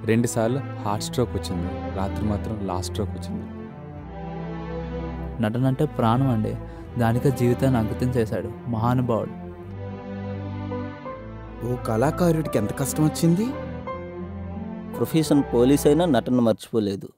2 సార్లు heart stroke వచ్చింది. రాత్రి మాత్రం లాస్ట్ స్ట్రోక్ వచ్చింది. నటన అంటే ప్రాణం అండి. దానికే జీవితాన్ని అంకితం చేశాడు మహానుభావుడు. ఓ కళాకారుడికి ఎంత కష్టం వచ్చింది. ప్రొఫెషన్ పోలీస్ అయినా నటన మర్చిపోలేదు.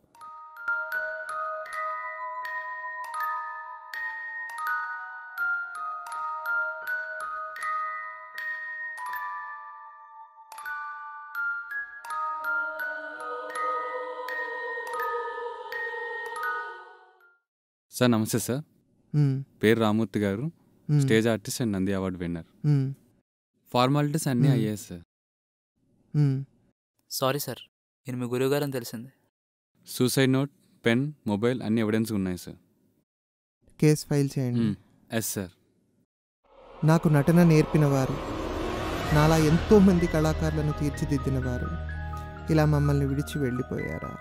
సార్ నమస్తే సార్. పేరు రామూర్తి గారు, stage artist and Nandi award winner. Formalities అన్నీ అయ్యాయి సార్. సారీ సార్, నేను మీ గురువు గారు అని తెలిసింది. సూసైడ్ నోట్, పెన్, మొబైల్ అన్ని ఎవిడెన్స్ ఉన్నాయి సార్. కేస్ ఫైల్ చేయండి. Yes sir. నాకు నటన నేర్పినవారు, నాలా ఎంతోమంది కళాకారులను తీర్చిదిద్దినవారు ఇలా మమ్మల్ని విడిచి వెళ్ళిపోయారా?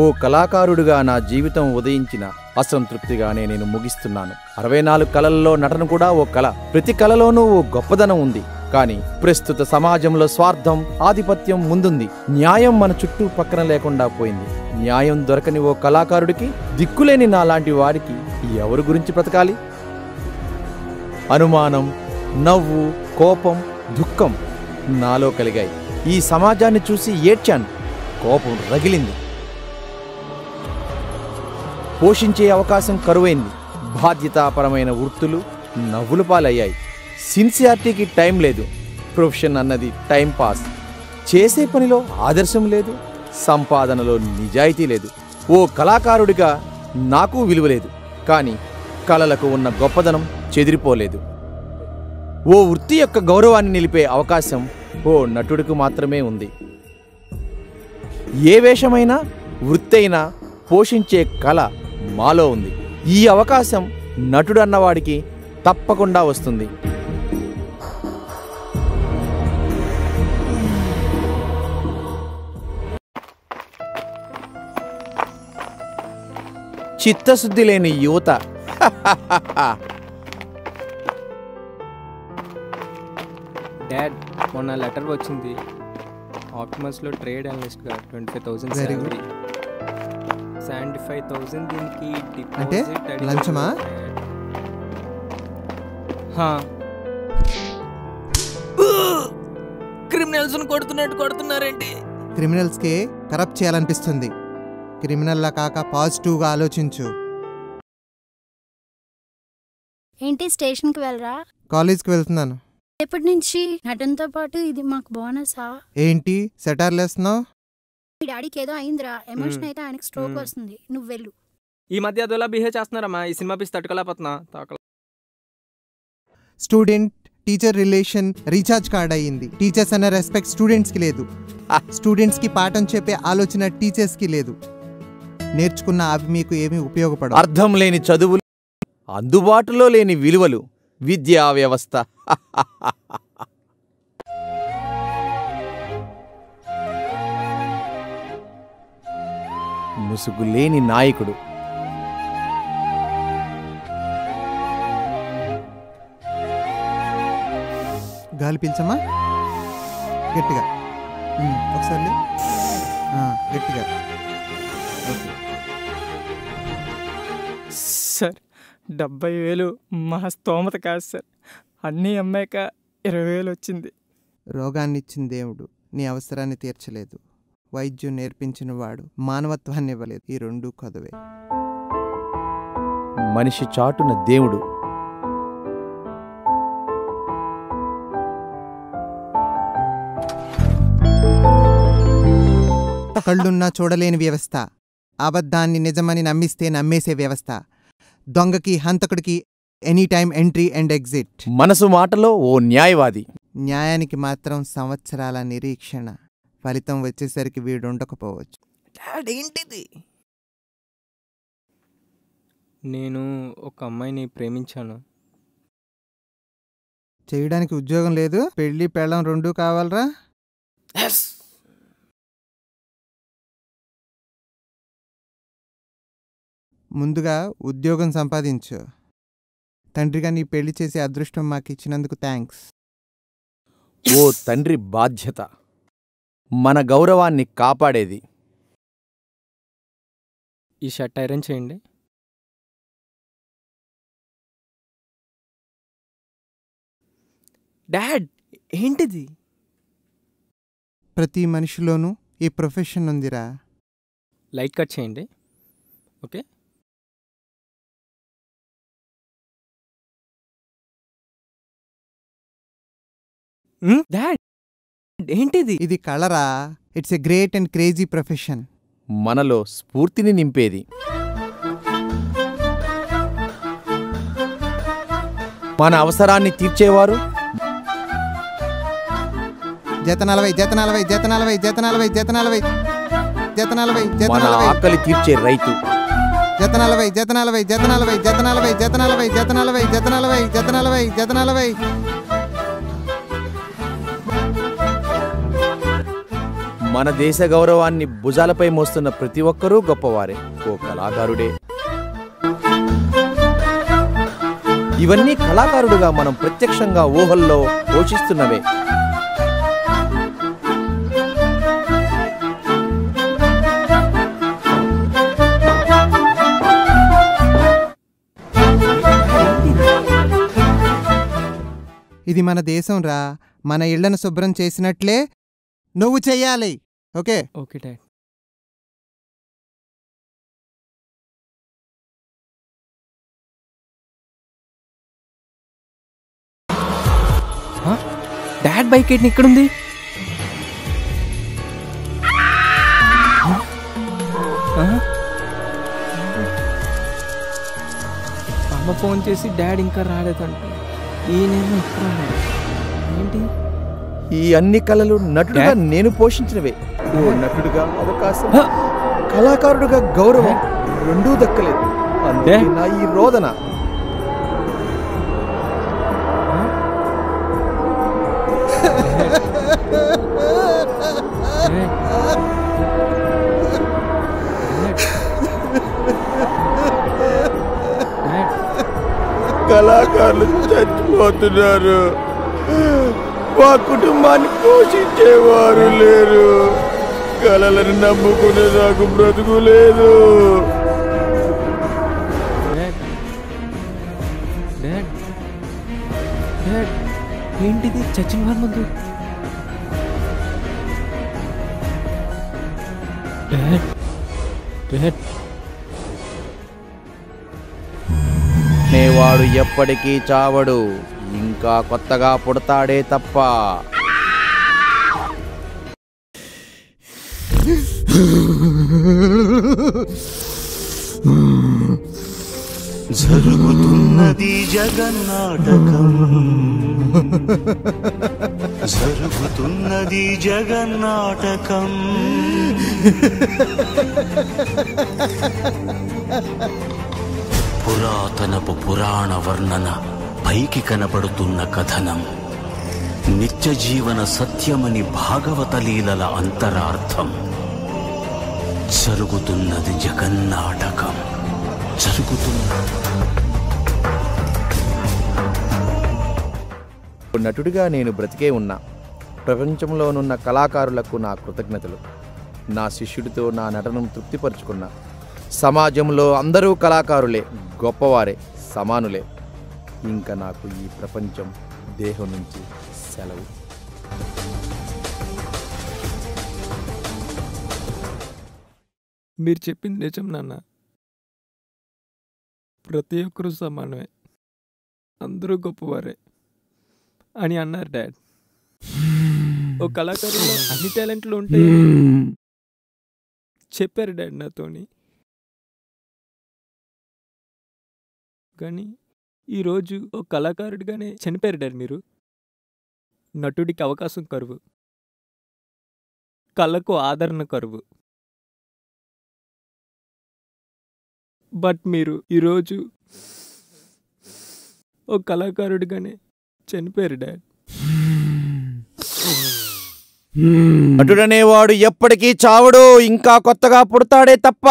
ఓ కళాకారుడిగా నా జీవితం ఉదయించిన అసంతృప్తిగానే నేను ముగిస్తున్నాను. 64 కళల్లో నటన కూడా ఓ కళ. ప్రతి కళలోనూ ఓ గొప్పదనం ఉంది. కానీ ప్రస్తుత సమాజంలో స్వార్థం, ఆధిపత్యం ముందుంది. న్యాయం మన చుట్టూ పక్కన లేకుండా పోయింది. న్యాయం దొరకని ఓ కళాకారుడికి, దిక్కులేని నాలాంటి వాడికి ఎవరి గురించి బ్రతకాలి? అనుమానం, నవ్వు, కోపం, దుఃఖం నాలో కలిగాయి. ఈ సమాజాన్ని చూసి ఏడ్చాను. కోపం రగిలింది. పోషించే అవకాశం కరువైంది. బాధ్యతాపరమైన వృత్తులు నవ్వుల పాలయ్యాయి. సిన్సియారిటీకి టైం లేదు. ప్రొఫెషన్ అన్నది టైం పాస్. చేసే పనిలో ఆదర్శం లేదు. సంపాదనలో నిజాయితీ లేదు. ఓ కళాకారుడిగా నాకు విలువ లేదు. కానీ కళలకు ఉన్న గొప్పదనం చెదిరిపోలేదు. ఓ వృత్తి యొక్క గౌరవాన్ని నిలిపే అవకాశం ఓ నటుడికి మాత్రమే ఉంది. ఏ వేషమైనా, వృత్తి అయినా పోషించే కళ మాలో ఉంది. ఈ అవకాశం నటుడు అన్నవాడికి తప్పకుండా వస్తుంది. చిత్తశుద్ధి లేని యువత. డాడ్, మొన్న లెటర్ వచ్చింది. ఆప్టిమస్లో ట్రేడ్ అనలిస్ట్గా 25,000 Very good. శాలరీ, 75,000 దీనికి అంటే డిపాజిట్. లంచమా? క్రిమినల్స్ కొడుతున్నారేంటి? క్రిమినల్స్కి కరప్ట్ చేయాలనిపిస్తుంది. క్రిమినల్లా కాక పాజిటివ్గా ఆలోచించు. ఏంటి స్టేషన్కి వెళ్ళరా? కాలేజ్కి వెళ్తున్నాను. ఎప్పటి నుంచి? నటనతో పాటు ఇది మాకు బోనసా? ఏంటి సెటార్లు వేస్తున్నావు? మీ డాడీకి ఏదో అయిందిరా, ఎమోషన్ అయితే ఆయనకి స్ట్రోక్ వస్తుంది. నువ్వు వెళ్ళు. ఈ మధ్య అదోలా బిహేవ్ చేస్తున్నారమ్మా. ఈ సినిమా పీస్ తట్టుకోలేకపోతున్నా. Student teacher relation recharge card అయ్యింది. టీచర్స్ అనే రెస్పెక్ట్ స్టూడెంట్స్కి లేదు. స్టూడెంట్స్కి పాఠం చెప్పే ఆలోచన టీచర్స్కి లేదు. నేర్చుకున్న అవి మీకు ఏమీ ఉపయోగపడవు. అర్థం లేని చదువులు, అందుబాటులో లేని విలువలు, విద్యా వ్యవస్థ. ముసుగు లేని నాయకుడు. గాలి పీల్చమ్మా గట్టిగా. ఒకసారి గట్టిగా. సార్, 70,000 మా స్తోమత కాదు సార్. అన్నీ అమ్మాయిక 20,000 వచ్చింది. రోగాన్ని ఇచ్చిన దేవుడు నీ అవసరాన్ని తీర్చలేదు. వైద్యం నేర్పించిన వాడు మానవత్వాన్ని ఇవ్వలేదు. ఈ రెండూ కొదవే. మనిషి చాటున దేవుడు. కళ్ళున్నా చూడలేని వ్యవస్థ. అబద్ధాన్ని నిజమని నమ్మిస్తే నమ్మేసే వ్యవస్థ. దొంగకి హంతకుడికి any time entry and exit. మనసు మాటలో ఓ న్యాయవాది. న్యాయానికి మాత్రం సంవత్సరాల నిరీక్షణ. ఫలితం వచ్చేసరికి వీడుండకపోవచ్చు. డాడ్, ఏంటిది? నేను ఒక అమ్మాయిని ప్రేమించాను. చేయడానికి ఉద్యోగం లేదు, పెళ్లి పెళ్ళం రెండూ కావాలరా? ముందుగా ఉద్యోగం సంపాదించు. తండ్రిగా నీ పెళ్లి చేసే అదృష్టం మాకు ఇచ్చినందుకు థ్యాంక్స్. ఓ తండ్రి బాధ్యత మన గౌరవాన్ని కాపాడేది. ఈ షర్ట్ ఐరన్ చేయండి. డాడ్ ఏంటిది? ప్రతి మనిషిలోనూ ఈ ప్రొఫెషన్ ఉందిరా. లైట్ కట్ చేయండి. ఓకే. డాడ్ ఏంటిది? ఇది కళరా. It's a great and crazy profession. మనలో స్ఫూర్తిని నింపేది. మన అవసరాన్ని తీర్చేవారు. జత 40 జత 40 జత 40 జత 40 జత 40 జత 40 జత మన 40 ఆకలి తీర్చే రైతు. జత 40 జత 40 జత 40 జత 40 జత 40 జత 40 జత 40 జత 40 జత 40. మన దేశ గౌరవాన్ని భుజాలపై మోస్తున్న ప్రతి ఒక్కరూ గొప్పవారే, ఓ కళాకారుడే. ఇవన్నీ కళాకారుడుగా మనం ప్రత్యక్షంగా ఊహల్లో పోషిస్తున్నవే. ఇది మన దేశం రా. మన ఇళ్లను శుభ్రం చేసినట్లే నువ్వు చెయ్యాలి. Okay okay dad. Dad bike ఏంటి ఇక్కడుంది? అమ్మ ఫోన్ చేసి డాడ్ ఇంకా రాలేదంట. ఈయనేమో ఇక్కడ ఉన్నాడు. ఏంటి? ఈ అన్ని కళలు నటుడుగా నేను పోషించినవే. ఓ నటుడుగా అవకాశం, కళాకారుడుగా గౌరవం రెండూ దక్కలేదు. అంతే నా ఈ రోదన. కళాకారులు చచ్చిపోతున్నారు. మా కుటుంబాన్ని పోషించేవారు లేరు. కళలను నమ్ముకునే నాకు బ్రతుకు లేదు. ఏంటిది చచ్చిన వాళ్ళ ముందు? నేవాడు ఎప్పటికీ చావడు, ఇంకా కొత్తగా పుడతాడే తప్ప. జరుగుతున్నది జగన్నాటకం, జరుగుతున్నది జగన్నాటకం. పురాతనపు పురాణ వర్ణన, పైకి కనబడుతున్న కథనం, నిత్య జీవన సత్యమని భాగవత లీలల అంతరార్థం. జరుగుతున్నది జగన్నాటకం, జరుగుతున్నది. నటుడిగా నేను బ్రతికే ఉన్నా. ప్రపంచంలోనున్న కళాకారులకు నా కృతజ్ఞతలు. నా శిష్యుడితో నా నటనను తృప్తిపరుచుకున్నా. సమాజంలో అందరూ కళాకారులే, గొప్పవారే, సమానులే. ఇంకా నాకు ఈ ప్రపంచం దేహం నుంచి సెలవు. మీరు చెప్పింది నిజం నాన్న. ప్రతి ఒక్కరూ సమానమే, అందరూ గొప్పవారే అని అన్నారు డాడ్. ఓ కళాకారులో అన్ని టాలెంట్లు ఉంటాయి చెప్పారు డాడ్ నాతోని. కానీ ఈరోజు ఓ కళాకారుడిగానే చనిపోయారు డాడ్ మీరు. నటుడికి అవకాశం కరువు, కళకు ఆదరణ కరువు. బట్ మీరు ఈరోజు ఓ కళాకారుడిగానే చనిపోయారు డాడ్. నటుడనేవాడు ఎప్పటికీ చావడు, ఇంకా కొత్తగా పుడతాడే తప్ప.